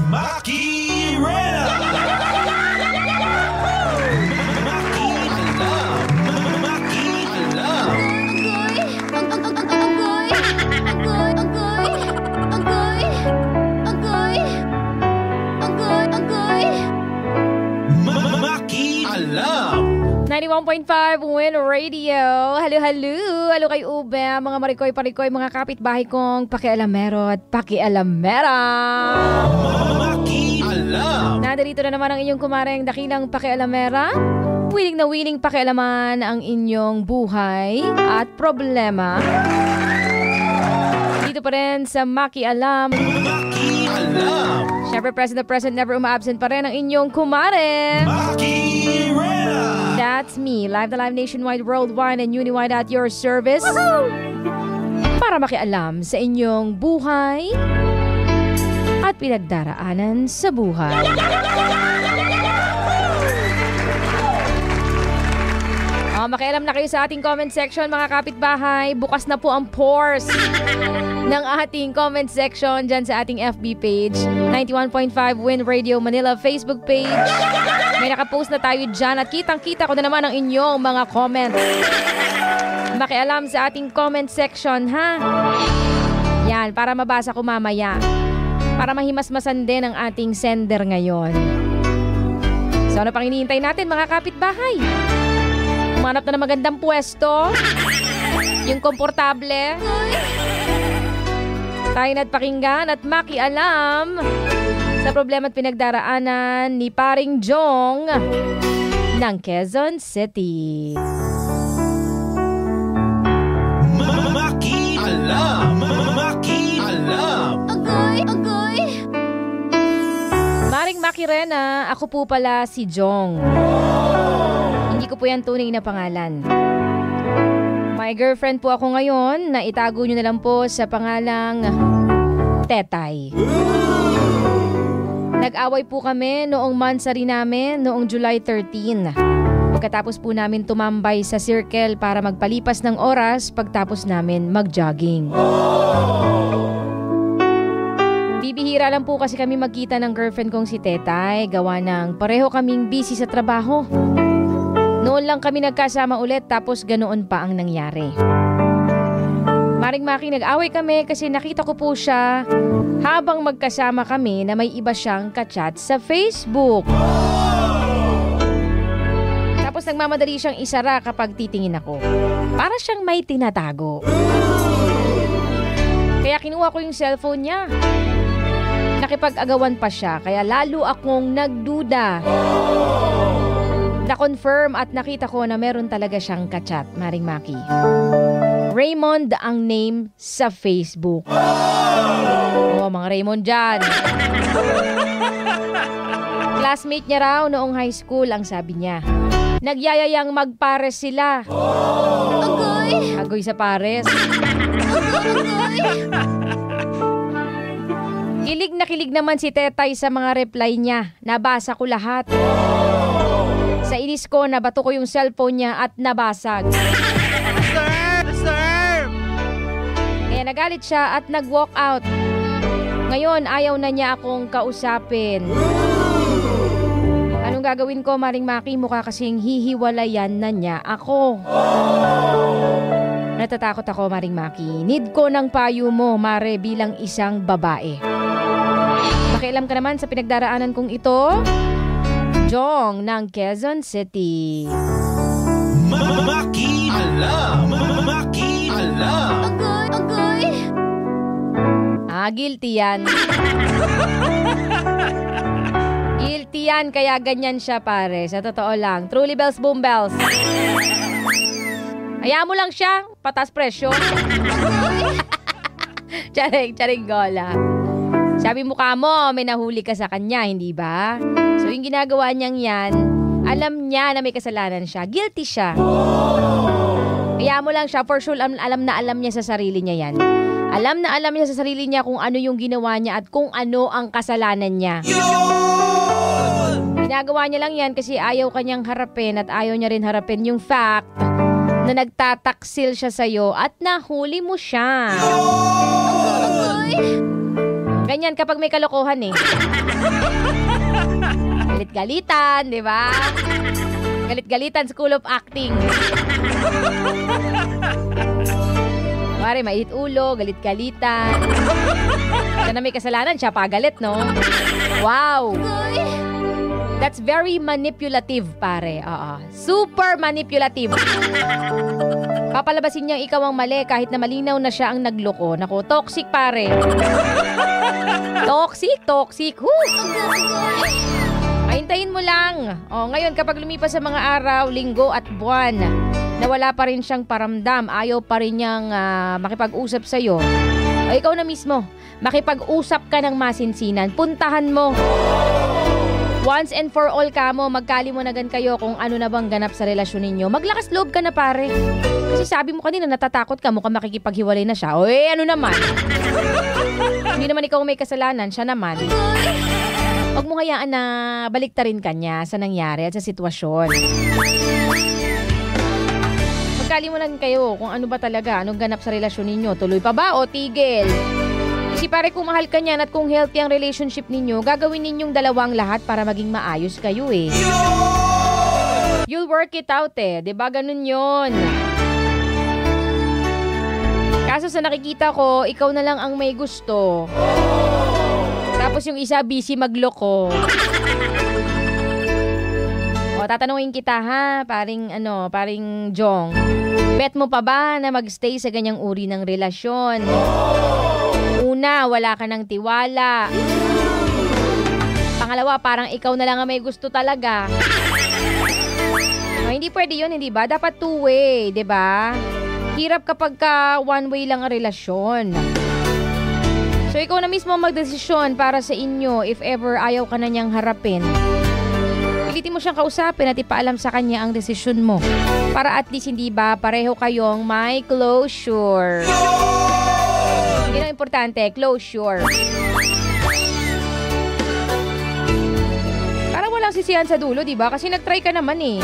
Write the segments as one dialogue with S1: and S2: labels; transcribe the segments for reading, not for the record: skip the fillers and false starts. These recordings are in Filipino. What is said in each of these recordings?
S1: Maki Rena! Maki Alam!
S2: 91.5 Win Radio. Halo kay Ube, mga marikoy-parikoy, mga kapitbahay kong pakialamero at pakialamera.
S1: Maki Alam!
S2: Nadarito na naman ang inyong kumareng dakilang pakialamera. Willing na willing pakialaman ang inyong buhay at problema. Dito pa rin sa Maki Alam.
S1: Maki Alam!
S2: Siyempre, present, never uma-absent pa rin ang inyong kumare.
S1: Maki Rena!
S2: That's me, live to live nationwide, worldwide, and uniwide at your service. Para makialam sa inyong buhay at pinagdaraanan sa buhay. Makialam na kayo sa ating comment section, mga kapitbahay. Bukas na po ang pores ng ating comment section dyan sa ating FB page, 91.5 Win Radio Manila Facebook page. May nakapost na tayo dyan at kitang-kita ko na naman ang inyong mga comment. Makialam sa ating comment section, ha? Yan, para mabasa ko mamaya. Para mahimasmasan din ang ating sender ngayon. So ano pang hinihintay natin, mga kapitbahay? Umanap na ng magandang pwesto. Yung komportable. Tayo na't pakinggan at makialam sa problema at pinagdaraanan ni Paring Jong ng Quezon City.
S1: Maki Alam! Maki Alam!
S2: Agoy! Maring Maki Rena, ako po pala si Jong. Hindi ko po yan tunay na pangalan. May girlfriend po ako ngayon na itago nyo na lang po sa pangalang Tetay. Nag-away po kami noong monthsary namin noong July 13. Pagkatapos po namin tumambay sa circle para magpalipas ng oras pagtapos namin mag-jogging. Bibihira lang po kasi kami magkita ng girlfriend kong si Tetay, gawa ng pareho kaming busy sa trabaho. Noon lang kami nagkasama ulit tapos ganoon pa ang nangyari. Maring Maki, nag-away kami kasi nakita ko po siya habang magkasama kami na may iba siyang kachat sa Facebook. Tapos nagmamadali siyang isara kapag titingin ako. Para siyang may tinatago. Kaya kinuha ko yung cellphone niya. Nakipag-agawan pa siya kaya lalo akong nagduda. Na-confirm at nakita ko na meron talaga siyang kachat, Maring Maki. Raymond ang name sa Facebook. Oh, mga Raymond dyan. Classmate niya raw noong high school, ang sabi niya. Nagyayayang magpares sila. Agoy! Agoy sa pares. Kilig na kilig naman si Tetay sa mga reply niya. Nabasa ko lahat. Sa inis ko, nabato ko yung cellphone niya at nabasag.
S1: Sir!
S2: Kaya nagalit siya at nag-walk out. Ngayon, ayaw na niya akong kausapin. Anong gagawin ko, Maring Maki? Mukha kasing hihiwalayan na niya ako. Natatakot ako, Maring Maki. Need ko ng payo mo, Mare, bilang isang babae. Pakialam ka naman sa pinagdaraanan kong ito. Jong ng Quezon City.
S1: Maki Alam! Maki Alam!
S2: Agoy! Guilty yan. Guilty yan, kaya ganyan siya, pare. Sa totoo lang. Truly bells, boom bells. Hayaan mo lang siya. Patas presyo. Charing gola. Sabi mukha mo, may nahuli ka sa kanya, hindi ba? So yung ginagawa niyang yan, alam niya na may kasalanan siya. Guilty siya. Kaya mo lang siya, for sure, alam na alam niya sa sarili niya yan. Alam na alam niya sa sarili niya kung ano yung ginawa niya at kung ano ang kasalanan niya. Ginagawa niya lang yan kasi ayaw kanyang harapin at ayaw niya rin harapin yung fact na nagtataksil siya sa'yo at nahuli mo siya. Ganyan kapag may kalokohan eh. Galit-galitan, di ba? Galit-galitan, School of Acting. Pare, mait ulo, galit-galitan. Siya na may kasalanan, siya pagalit, no? Wow! That's very manipulative, pare. Super manipulative. Papalabasin niya ikaw ang mali kahit na malinaw na siya ang nagloko. Nako, toxic, pare. Toxic. Hintayin mo lang. Ngayon, kapag lumipas sa mga araw, linggo at buwan, na wala pa rin siyang paramdam, ayaw pa rin niyang makipag-usap sa'yo, o ikaw na mismo, makipag-usap ka ng masinsinan, puntahan mo. Once and for all ka mo, magkalimunagan kayo kung ano na bang ganap sa relasyon ninyo. Maglakas loob ka na, pare. Kasi sabi mo kanina, natatakot ka, mukhang makikipaghiwalay na siya. Ano naman? Hindi naman ikaw may kasalanan, siya naman. Huwag mo hayaan na baliktarin ka niya sa nangyari at sa sitwasyon. Magkalimunagan kayo kung ano ba talaga, anong ganap sa relasyon ninyo. Tuloy pa ba o tigil? Kasi pare, kung mahal ka niyan at kung healthy ang relationship ninyo, gagawin ninyong dalawang lahat para maging maayos kayo eh. You'll work it out eh. Diba? Ganun yun. Kaso sa nakikita ko, ikaw na lang ang may gusto. Tapos yung isa busy magloko. Tatanungin kita ha, paring Jong. Bet mo pa ba na magstay sa ganyang uri ng relasyon? Una, wala ka ng tiwala. Pangalawa, parang ikaw na lang ang may gusto talaga. Hindi pwede yun, hindi ba? Dapat two-way, di ba? Hirap kapag one-way lang ang relasyon. So, ikaw na mismo magdesisyon para sa inyo if ever ayaw ka na niyang harapin. Pilitin mo siyang kausapin at ipaalam sa kanya ang desisyon mo. Para at least hindi ba pareho kayong may closure. Yun ang importante, closure. Para walang sisihan sa dulo, di ba? Kasi nag-try ka naman eh.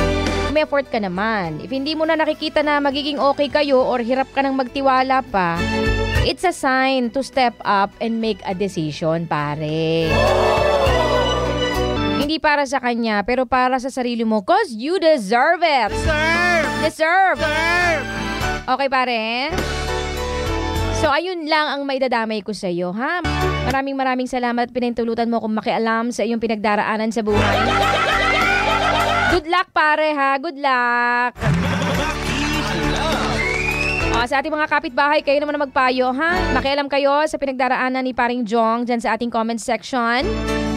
S2: May effort ka naman. If hindi mo na nakikita na magiging okay kayo or hirap ka nang magtiwala pa, it's a sign to step up and make a decision, pare. Hindi para sa kanya, pero para sa sarili mo. Cause you deserve it. Deserve. Okay, pare? So, ayun lang ang maidadamay ko sa iyo, ha? Maraming salamat at pinintulutan mo kung makialam sa iyong pinagdaraanan sa buhay. Good luck, pare, ha? Good luck. Sa ating mga kapitbahay, kayo naman na magpayo, ha? Makialam kayo sa pinagdaraanan ni paring Jong dyan sa ating comment section.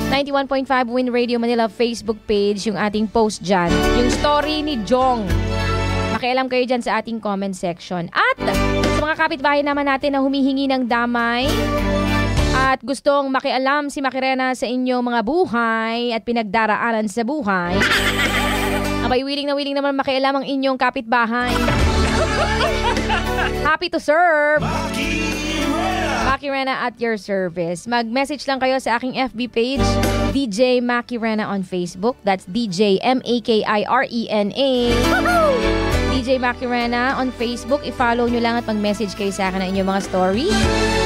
S2: 91.5 Win Radio Manila Facebook page, yung ating post dyan. Yung story ni Jong. Makialam kayo dyan sa ating comment section. At sa mga kapitbahay naman natin na humihingi ng damay at gustong makialam si Makirena sa inyong mga buhay at pinagdaraanan sa buhay, abay, willing naman makialam ang inyong kapitbahay. Happy to serve. Makirena at your service. Mag-message lang kayo sa aking FB page, DJ Makirena on Facebook. That's DJ Makirena. DJ Makirena on Facebook. I-follow nyo lang at mag-message kayo sa akin ng inyong mga story.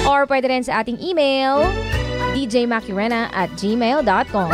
S2: Or pwede rin sa ating email, djmakirena@gmail.com.